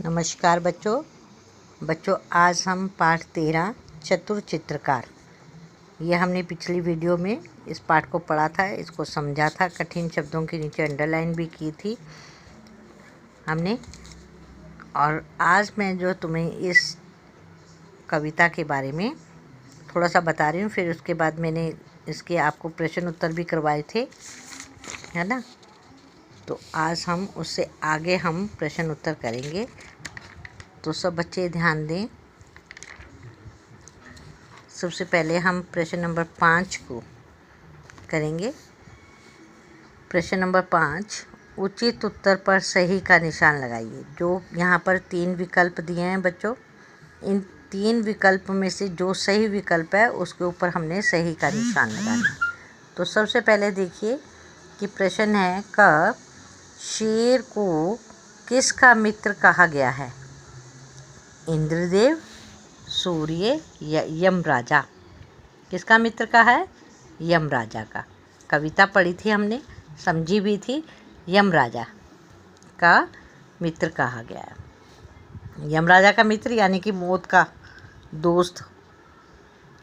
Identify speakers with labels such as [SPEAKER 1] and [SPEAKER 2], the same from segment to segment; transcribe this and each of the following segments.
[SPEAKER 1] नमस्कार बच्चों आज हम पाठ 13 चतुर चित्रकार। ये हमने पिछली वीडियो में इस पाठ को पढ़ा था, इसको समझा था, कठिन शब्दों के नीचे अंडरलाइन भी की थी हमने। और आज मैं जो तुम्हें इस कविता के बारे में थोड़ा सा बता रही हूँ, फिर उसके बाद मैंने इसके आपको प्रश्न उत्तर भी करवाए थे, है ना। तो आज हम उससे आगे हम प्रश्न उत्तर करेंगे। तो सब बच्चे ध्यान दें। सबसे पहले हम प्रश्न नंबर 5 को करेंगे। प्रश्न नंबर 5, उचित उत्तर पर सही का निशान लगाइए। जो यहाँ पर 3 विकल्प दिए हैं बच्चों, इन 3 विकल्प में से जो सही विकल्प है उसके ऊपर हमने सही का निशान लगाना। तो सबसे पहले देखिए कि प्रश्न है क शेर को किसका मित्र कहा गया है? इंद्रदेव, सूर्य या यमराजा? किसका मित्र का है? यमराजा का। कविता पढ़ी थी हमने, समझी भी थी। यमराजा का मित्र कहा गया है। यमराजा का मित्र यानी कि मौत का दोस्त,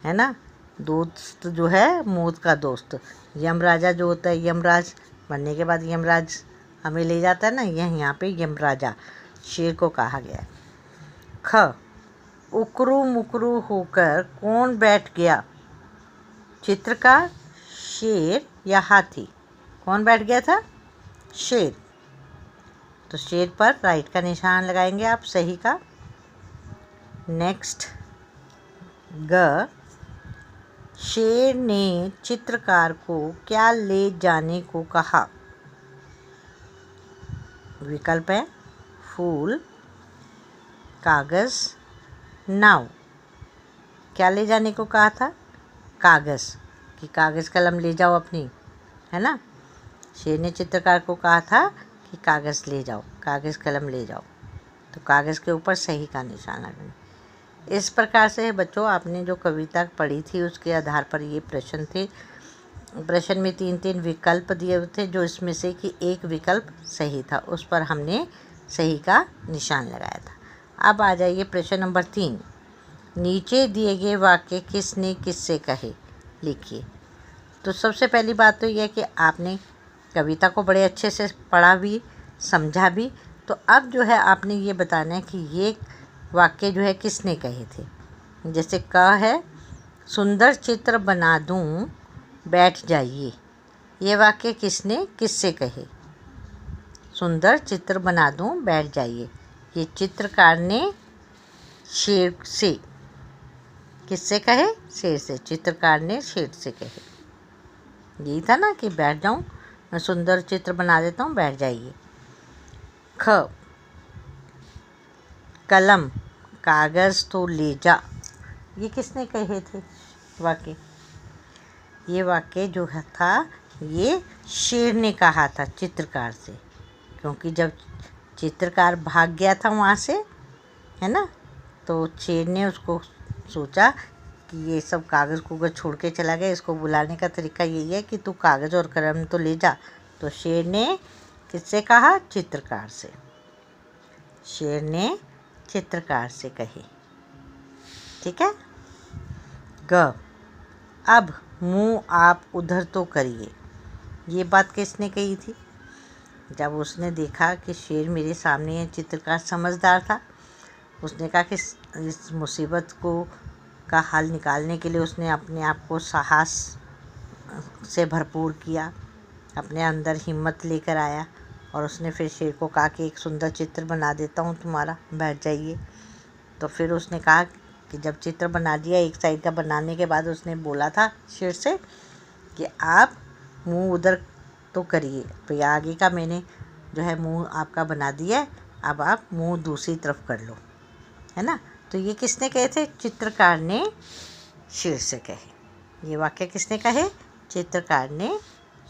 [SPEAKER 1] है ना। दोस्त जो है मौत का दोस्त। यमराजा जो होता है, यमराज बनने के बाद यमराज हमें ले जाता है ना, यहाँ पे यमराजा शेर को कहा गया है। ख, उकरू मुकरू होकर कौन बैठ गया? चित्रकार, शेर या हाथी? कौन बैठ गया था? शेर। तो शेर पर राइट का निशान लगाएंगे आप, सही का। नेक्स्ट, ग, शेर ने चित्रकार को क्या ले जाने को कहा? विकल्प है फूल, कागज, नाव। क्या ले जाने को कहा था? कागज, कि कागज कलम ले जाओ अपनी, है ना। शेर ने चित्रकार को कहा था कि कागज ले जाओ, कागज कलम ले जाओ। तो कागज के ऊपर सही का निशान लगाना। इस प्रकार से बच्चों आपने जो कविता पढ़ी थी उसके आधार पर ये प्रश्न थे। प्रश्न में 3 विकल्प दिए हुए थे, जो इसमें से कि एक विकल्प सही था, उस पर हमने सही का निशान लगाया था। अब आ जाइए प्रश्न नंबर 3, नीचे दिए गए वाक्य किसने किससे कहे, लिखिए। तो सबसे पहली बात तो यह है कि आपने कविता को बड़े अच्छे से पढ़ा भी, समझा भी। तो अब जो है आपने ये बताना है कि ये वाक्य जो है किसने कहे थे। जैसे क है, सुंदर चित्र बना दूं बैठ जाइए। ये वाक्य किसने किससे कहे? सुंदर चित्र बना दूं बैठ जाइए। ये चित्रकार ने शेर से। किससे कहे? शेर से। चित्रकार ने शेर से कहे। यही था ना कि बैठ जाऊं, मैं सुंदर चित्र बना देता हूं, बैठ जाइए। ख, कलम कागज तो ले जा। ये किसने कहे थे वाक्य? ये वाक्य जो था ये शेर ने कहा था चित्रकार से, क्योंकि जब चित्रकार भाग गया था वहाँ से, है ना, तो शेर ने उसको सोचा कि ये सब कागज़ कुगज़ छोड़ के चला गया, इसको बुलाने का तरीका यही है कि तू कागज़ और कलम तो ले जा। तो शेर ने किससे कहा? चित्रकार से। शेर ने चित्रकार से कही, ठीक है। ग, अब मुँह आप उधर तो करिए। ये बात किसने कही थी? जब उसने देखा कि शेर मेरे सामने है, चित्रकार समझदार था, उसने कहा कि इस मुसीबत को का हल निकालने के लिए उसने अपने आप को साहस से भरपूर किया, अपने अंदर हिम्मत लेकर आया। और उसने फिर शेर को कहा कि एक सुंदर चित्र बना देता हूँ तुम्हारा, बैठ जाइए। तो फिर उसने कहा कि जब चित्र बना दिया एक साइड का, बनाने के बाद उसने बोला था शेर से कि आप मुंह उधर तो करिए। तो ये आगे का मैंने जो है मुंह आपका बना दिया है, अब आप मुंह दूसरी तरफ कर लो, है ना। तो ये किसने कहे थे? चित्रकार ने शेर से कहे। ये वाक्य किसने कहे? चित्रकार ने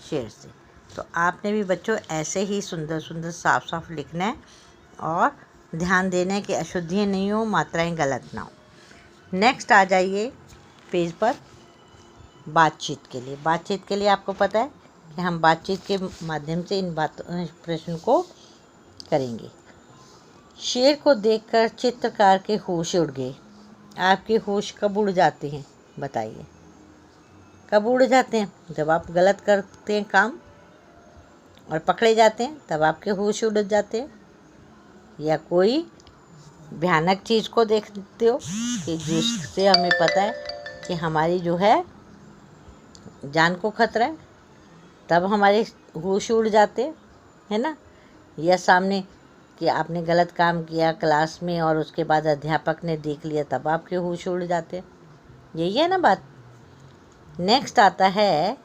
[SPEAKER 1] शेर से। तो आपने भी बच्चों ऐसे ही सुंदर सुंदर साफ साफ लिखना है और ध्यान देना है कि अशुद्धियाँ नहीं हो, मात्राएं गलत ना हो। नेक्स्ट आ जाइए पेज पर बातचीत के लिए। बातचीत के लिए आपको पता है कि हम बातचीत के माध्यम से इन प्रश्न को करेंगे। शेर को देखकर चित्रकार के होश उड़ गए। आपके होश कब उड़ जाते हैं बताइए? कब उड़ जाते हैं? जब आप गलत करते हैं काम और पकड़े जाते हैं, तब आपके होश उड़ जाते हैं। या कोई भयानक चीज़ को देखते हो कि जिससे हमें पता है कि हमारी जो है जान को खतरा है, तब हमारे होश उड़ जाते हैं, है ना। या सामने कि आपने गलत काम किया क्लास में और उसके बाद अध्यापक ने देख लिया, तब आपके होश उड़ जाते हैं। यही है ना बात। नेक्स्ट आता है,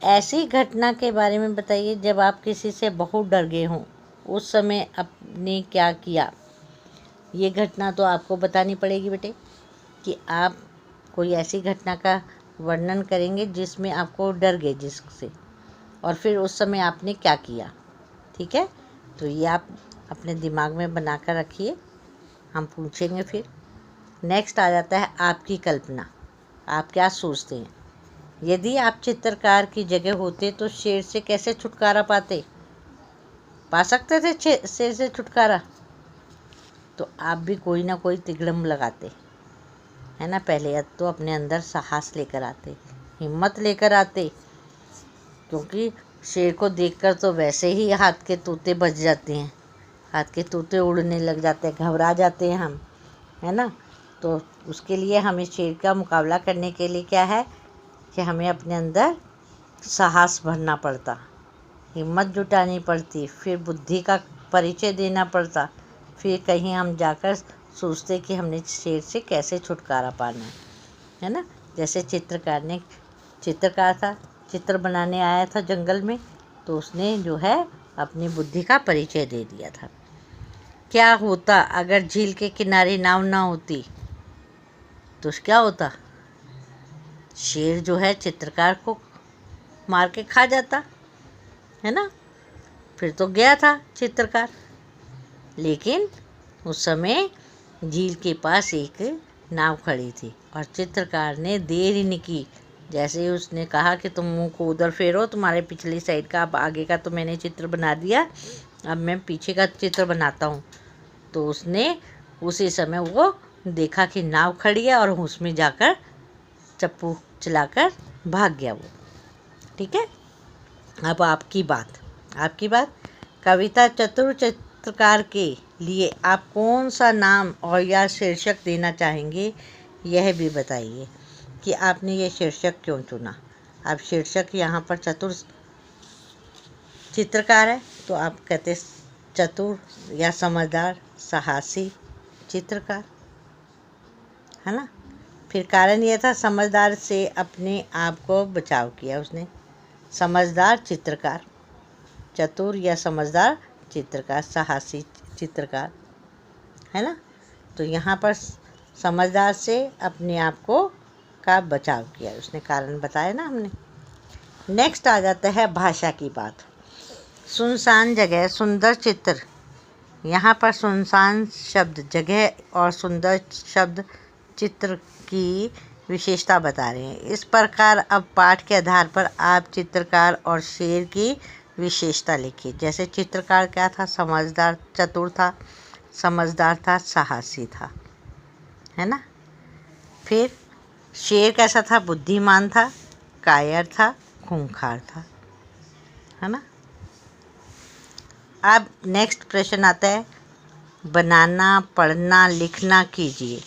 [SPEAKER 1] ऐसी घटना के बारे में बताइए जब आप किसी से बहुत डर गए हों, उस समय आपने क्या किया। ये घटना तो आपको बतानी पड़ेगी बेटे, कि आप कोई ऐसी घटना का वर्णन करेंगे जिसमें आपको डर गए जिससे, और फिर उस समय आपने क्या किया। ठीक है, तो ये आप अपने दिमाग में बना कर रखिए, हम पूछेंगे फिर। नेक्स्ट आ जाता है आपकी कल्पना। आप क्या सोचते हैं? यदि आप चित्रकार की जगह होते तो शेर से कैसे छुटकारा पाते? पा सकते थे शेर से छुटकारा? तो आप भी कोई ना कोई तिगड़म लगाते, है ना। पहले तो अपने अंदर साहस लेकर आते, हिम्मत लेकर आते, क्योंकि शेर को देखकर तो वैसे ही हाथ के तोते बच जाते हैं, हाथ के तोते उड़ने लग जाते हैं, घबरा जाते हैं हम, है ना। तो उसके लिए हमें शेर का मुकाबला करने के लिए क्या है कि हमें अपने अंदर साहस भरना पड़ता, हिम्मत जुटानी पड़ती, फिर बुद्धि का परिचय देना पड़ता, फिर कहीं हम जाकर सोचते कि हमने शेर से कैसे छुटकारा पाना है ना। जैसे चित्रकार था, चित्र बनाने आया था जंगल में, तो उसने जो है अपनी बुद्धि का परिचय दे दिया था। क्या होता अगर झील के किनारे नाव ना होती? तो क्या होता? शेर जो है चित्रकार को मार के खा जाता, है ना। फिर तो गया था चित्रकार। लेकिन उस समय झील के पास एक नाव खड़ी थी और चित्रकार ने देर ही नहीं की। जैसे ही उसने कहा कि तुम मुंह को उधर फेरो, तुम्हारे पिछली साइड का, अब आगे का तो मैंने चित्र बना दिया, अब मैं पीछे का चित्र बनाता हूँ। तो उसने उसी समय वो देखा कि नाव खड़ी है और उसमें जाकर चप्पू चलाकर भाग गया वो। ठीक है, अब आपकी बात। कविता चतुर चित्रकार के लिए आप कौन सा नाम और या शीर्षक देना चाहेंगे, यह भी बताइए कि आपने ये शीर्षक क्यों चुना। अब शीर्षक यहाँ पर चतुर चित्रकार है, तो आप कहते चतुर या समझदार साहसी चित्रकार, है ना। फिर कारण यह था, समझदार से अपने आप को बचाव किया उसने। समझदार चित्रकार, चतुर या समझदार चित्रकार, साहसी चित्रकार, है ना। तो यहाँ पर समझदार से अपने आप को का बचाव किया उसने, कारण बताया ना हमने। नेक्स्ट आ जाता है भाषा की बात। सुनसान जगह सुंदर चित्र। यहाँ पर सुनसान शब्द जगह और सुंदर शब्द चित्र की विशेषता बता रहे हैं। इस प्रकार अब पाठ के आधार पर आप चित्रकार और शेर की विशेषता लिखिए। जैसे चित्रकार क्या था? समझदार, चतुर था, समझदार था, साहसी था, है ना। फिर शेर कैसा था? बुद्धिमान था, कायर था, खूंखार था, है ना। अब नेक्स्ट प्रश्न आता है, बनाना, पढ़ना, लिखना कीजिए।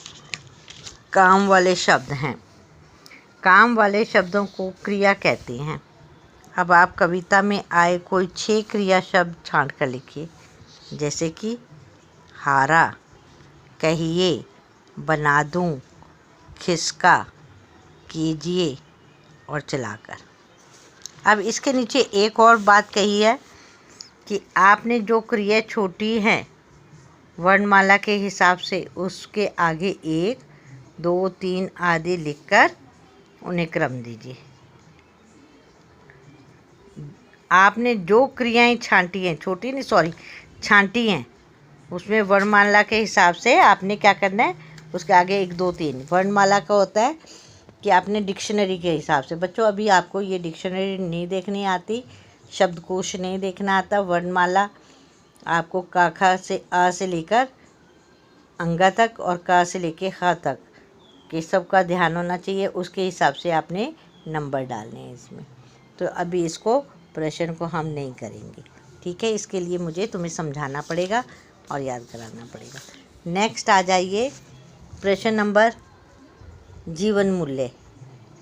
[SPEAKER 1] काम वाले शब्द हैं। काम वाले शब्दों को क्रिया कहते हैं। अब आप कविता में आए कोई 6 क्रिया शब्द छांट कर लिखिए, जैसे कि हारा, कहिए, बना दूं, खिसका, कीजिए और चलाकर। अब इसके नीचे एक और बात कही है कि आपने जो क्रिया छोटी हैं वर्णमाला के हिसाब से, उसके आगे 1, 2, 3 आदि लिखकर उन्हें क्रम दीजिए। आपने जो क्रियाएं छांटी हैं, उसमें वर्णमाला के हिसाब से आपने क्या करना है, उसके आगे 1, 2, 3 वर्णमाला का होता है कि आपने डिक्शनरी के हिसाब से। बच्चों अभी आपको ये डिक्शनरी नहीं देखनी आती, शब्दकोश नहीं देखना आता। वर्णमाला आपको क ख से अ से लेकर अंगा तक और का से लेके ख तक कि सबका ध्यान होना चाहिए, उसके हिसाब से आपने नंबर डालने हैं इसमें। तो अभी इसको प्रश्न को हम नहीं करेंगे, ठीक है। इसके लिए मुझे तुम्हें समझाना पड़ेगा और याद कराना पड़ेगा। नेक्स्ट आ जाइए प्रश्न नंबर जीवन मूल्य।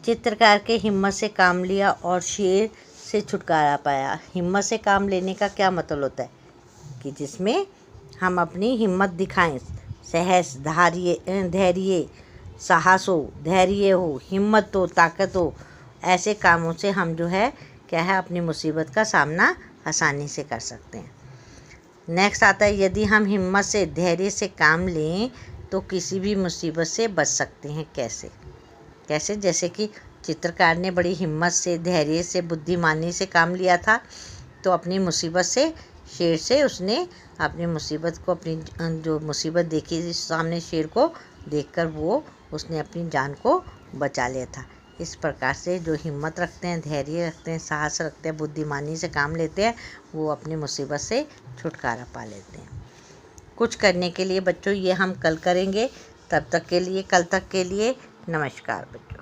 [SPEAKER 1] चित्रकार के हिम्मत से काम लिया और शेर से छुटकारा पाया। हिम्मत से काम लेने का क्या मतलब होता है कि जिसमें हम अपनी हिम्मत दिखाएं, सहस धैर्य साहस हो, धैर्य हो, हिम्मत हो, ताकत हो, ऐसे कामों से हम जो है क्या है अपनी मुसीबत का सामना आसानी से कर सकते हैं। नेक्स्ट आता है यदि हम हिम्मत से धैर्य से काम लें तो किसी भी मुसीबत से बच सकते हैं। कैसे कैसे? जैसे कि चित्रकार ने बड़ी हिम्मत से, धैर्य से, बुद्धिमानी से काम लिया था, तो अपनी मुसीबत से, शेर से उसने अपनी मुसीबत को, अपनी जो मुसीबत देखी सामने शेर को देखकर वो उसने अपनी जान को बचा लिया था। इस प्रकार से जो हिम्मत रखते हैं, धैर्य रखते हैं, साहस रखते हैं, बुद्धिमानी से काम लेते हैं, वो अपनी मुसीबत से छुटकारा पा लेते हैं। कुछ करने के लिए बच्चों ये हम कल करेंगे। तब तक के लिए, कल तक के लिए नमस्कार बच्चों।